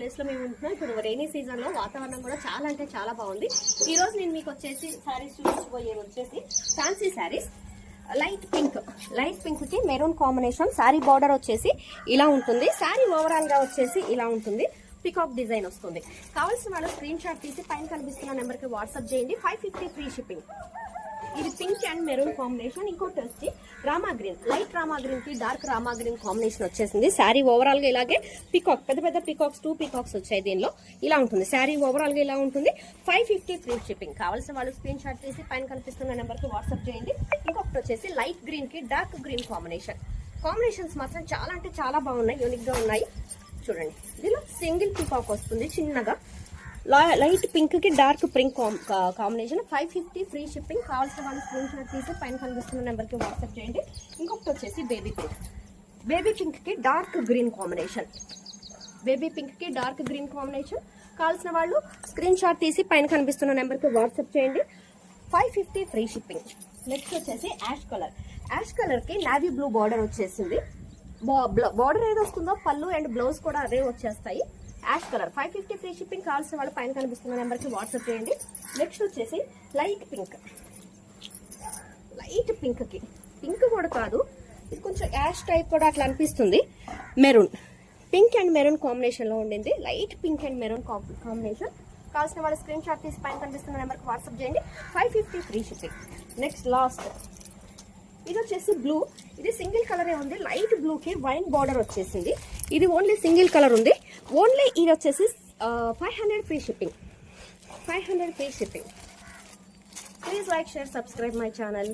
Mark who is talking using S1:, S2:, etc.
S1: Place లో మేము ఉంటున్నాం. ఇప్పుడు రైనీ సీజన్ లో వాతావరణం కూడా చాలా అంటే చాలా బాగుంది. ఈ రోజు నేను మీకు వచ్చేసి శారీస్ చూపించబోయేవి వచ్చేసి ఫ్యాన్సీ శారీస్. లైట్ పింక్ కి మెరూన్ కాంబినేషన్. శారీ బార్డర్ వచ్చేసి ఇలా ఉంటుంది. శారీ ఓవరాల్ గా వచ్చేసి ఇలా ఉంటుంది. పికాక్ డిజైన్ వస్తుంది. కావాల్సిన వాళ్ళు స్క్రీన్ షాట్ తీసి పైన కనిపిస్తున్న నెంబర్ కి వాట్సాప్ చేయండి. 550 ఫ్రీ షిప్పింగ్. ఇది పింక్ అండ్ మెరూన్ కాంబినేషన్. ఇంకోటి వచ్చి Rama green, light Rama green కి డార్క్ రామా గ్రీన్ కాంబినేషన్ వచ్చేసింది. శారీ ఓవరాల్ గా ఇలాగే పికాక్, పెద్ద పెద్ద పికాక్స్, 2 పికాక్స్ వచ్చాయి దీనిలో. ఇలా ఉంటుంది శారీ ఓవరాల్ గా, ఇలా ఉంటుంది. 550 ఫ్రీ షిప్పింగ్. కావాల్సిన వాళ్ళు స్క్రీన్ షాట్ తీసి పైన కనిపిస్తున్న నెంబర్ కి వాట్సాప్ చేయండి. ఇంకొకటి వచ్చేసి లైట్ గ్రీన్ కి డార్క్ గ్రీన్ కాంబినేషన్స్ మాత్రం చాలా అంటే చాలా బాగున్నాయి, యూనిక్ గా ఉన్నాయి. చూడండి, దీనిలో సింగిల్ పికాక్ వస్తుంది చిన్నగా. లైట్ పింక్ కి dark pink combination. 550 free shipping. కావాల్సిన వాళ్ళు స్క్రీన్ షాట్ తీసి పైన కనిపిస్తున్న నెంబర్ కి వాట్సాప్ చేయండి. ఇంకొకటి వచ్చేసి బేబీ పింక్ కి డార్క్ గ్రీన్ కాంబినేషన్. కావాల్సిన వాళ్ళు స్క్రీన్ షాట్ తీసి పైన కనిపిస్తున్న నెంబర్ కి వాట్సాప్ చేయండి. 550 ఫ్రీ షిప్పింగ్. నెక్స్ట్ వచ్చేసి యాష్ కలర్ కి నావీ బ్లూ బార్డర్ వచ్చేసింది. బార్డర్ ఏది వస్తుందో పళ్ళు అండ్ బ్లౌజ్ కూడా అదే వచ్చేస్తాయి. Ash colour 550 free shipping. కావాల్సిన వాళ్ళు పైన కనిపిస్తున్న నెంబర్ కి వాట్సాప్ చేయండి. నెక్స్ట్ వచ్చేసి లైట్ పింక్ కి పింక్ కూడా కాదు, ఇది కొంచెం యాష్ టైప్ కూడా అట్లా అనిపిస్తుంది. పింక్ అండ్ మెరూన్ కాంబినేషన్ లో ఉండింది. Light pink and maroon combination. కావాల్సిన వాళ్ళు స్క్రీన్ షాట్ తీసి పైన కనిపిస్తున్న నెంబర్ కి వాట్సాప్ చేయండి. 550 ఫ్రీ షిప్పింగ్. నెక్స్ట్ లాస్ట్ ఇది వచ్చేసి బ్లూ. ఇది సింగిల్ కలరే ఉంది. లైట్ బ్లూ కి వైన్ బార్డర్ వచ్చేసింది. ఇది ఓన్లీ సింగిల్ కలర్ ఉంది. ఓన్లీ ఇది వచ్చేసి 500 free shipping. Please like, share, subscribe my channel.